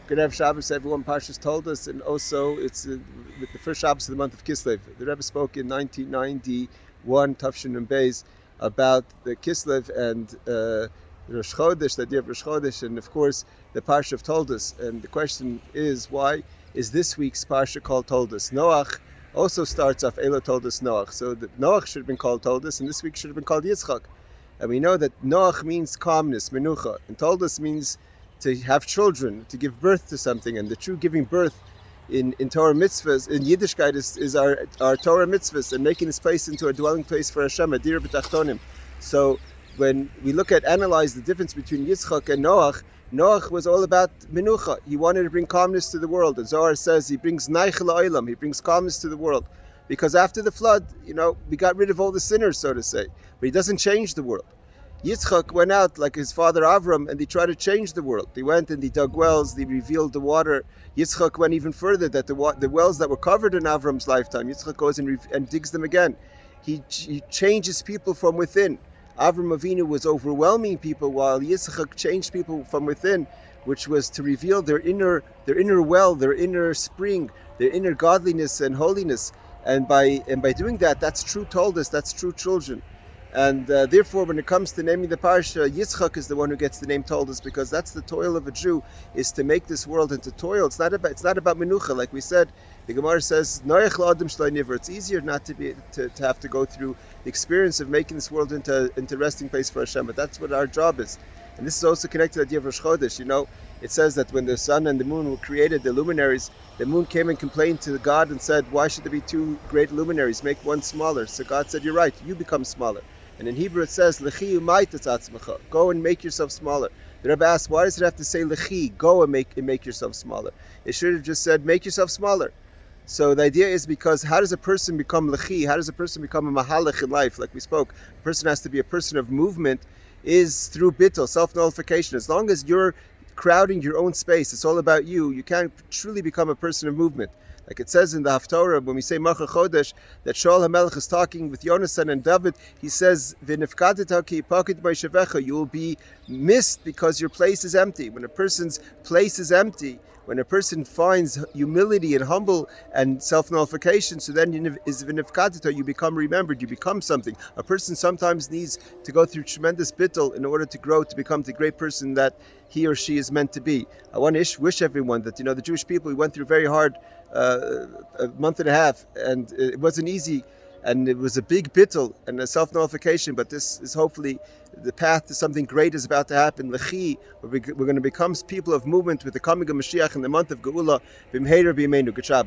Good to have Shabbos, everyone. Parshas Toldot, and also it's with the first Shabbos of the month of Kislev. The Rebbe spoke in 1991, Tafshin and Beis, about the Kislev and Rosh Chodesh, the idea of Rosh Chodesh, and of course the Parsha of Toldot. And the question is, why is this week's Parsha called Toldot? Noach also starts off Elo Toldot Noach. So the Noach should have been called Toldot, and this week should have been called Yitzchak. And we know that Noach means calmness, menucha, and Toldot means to have children, to give birth to something. And the true giving birth in Torah mitzvahs, in Yiddishkeit, is our Torah mitzvahs, and making this place into a dwelling place for Hashem, a dir b'tachtonim. So when we analyze the difference between Yitzchak and Noach was all about menucha. He wanted to bring calmness to the world. And Zohar says he brings naich la'olam, he brings calmness to the world. Because after the flood, we got rid of all the sinners, so to say. But he doesn't change the world. Yitzchak went out like his father Avram, and he tried to change the world. He went and he dug wells, he revealed the water. Yitzchak went even further, that the wells that were covered in Avram's lifetime, Yitzchak goes and digs them again. He changes people from within. Avram Avinu was overwhelming people, while Yitzchak changed people from within, which was to reveal their inner well, their inner spring, their inner godliness and holiness. And by doing that, that's true Toldot, that's true children. And therefore, when it comes to naming the parsha, Yitzchak is the one who gets the name Toldot, because that's the toil of a Jew, is to make this world into toil. It's not about menucha, like we said. The Gemara says, "Noach la'adam shlo niver." It's easier not to have to go through the experience of making this world into resting place for Hashem. But that's what our job is. And this is also connected to the idea of Rosh Chodesh. It says that when the sun and the moon were created, the luminaries, the moon came and complained to God and said, "Why should there be two great luminaries? Make one smaller." So God said, "You're right. You become smaller." And in Hebrew it says, "Lechi umaytas atzmacha." Go and make yourself smaller. The Rebbe asked, why does it have to say lechi? Go and make yourself smaller. It should have just said, make yourself smaller. So the idea is, because how does a person become lechi? How does a person become a mahalach in life? Like we spoke, a person has to be a person of movement, is through bittul, self-nullification. As long as you're crowding your own space, it's all about you, you can't truly become a person of movement. Like it says in the Haftorah, when we say Macha Chodesh, that Shaul HaMelech is talking with Yonasan and David, he says, "V'nifkadeta ki pakid b'shavecha," you will be missed because your place is empty. When a person's place is empty, when a person finds humility and humble and self-nullification, so then you become remembered, you become something. A person sometimes needs to go through tremendous bittul in order to grow, to become the great person that he or she is meant to be. I want to wish everyone that, the Jewish people, we went through very hard a month and a half, and it wasn't easy, and it was a big bittul and a self-nullification, but this is hopefully the path to something great is about to happen. Lechi, we're going to become people of movement with the coming of Mashiach in the month of Geula. B'mheira b'yameinu. Good Shabbos.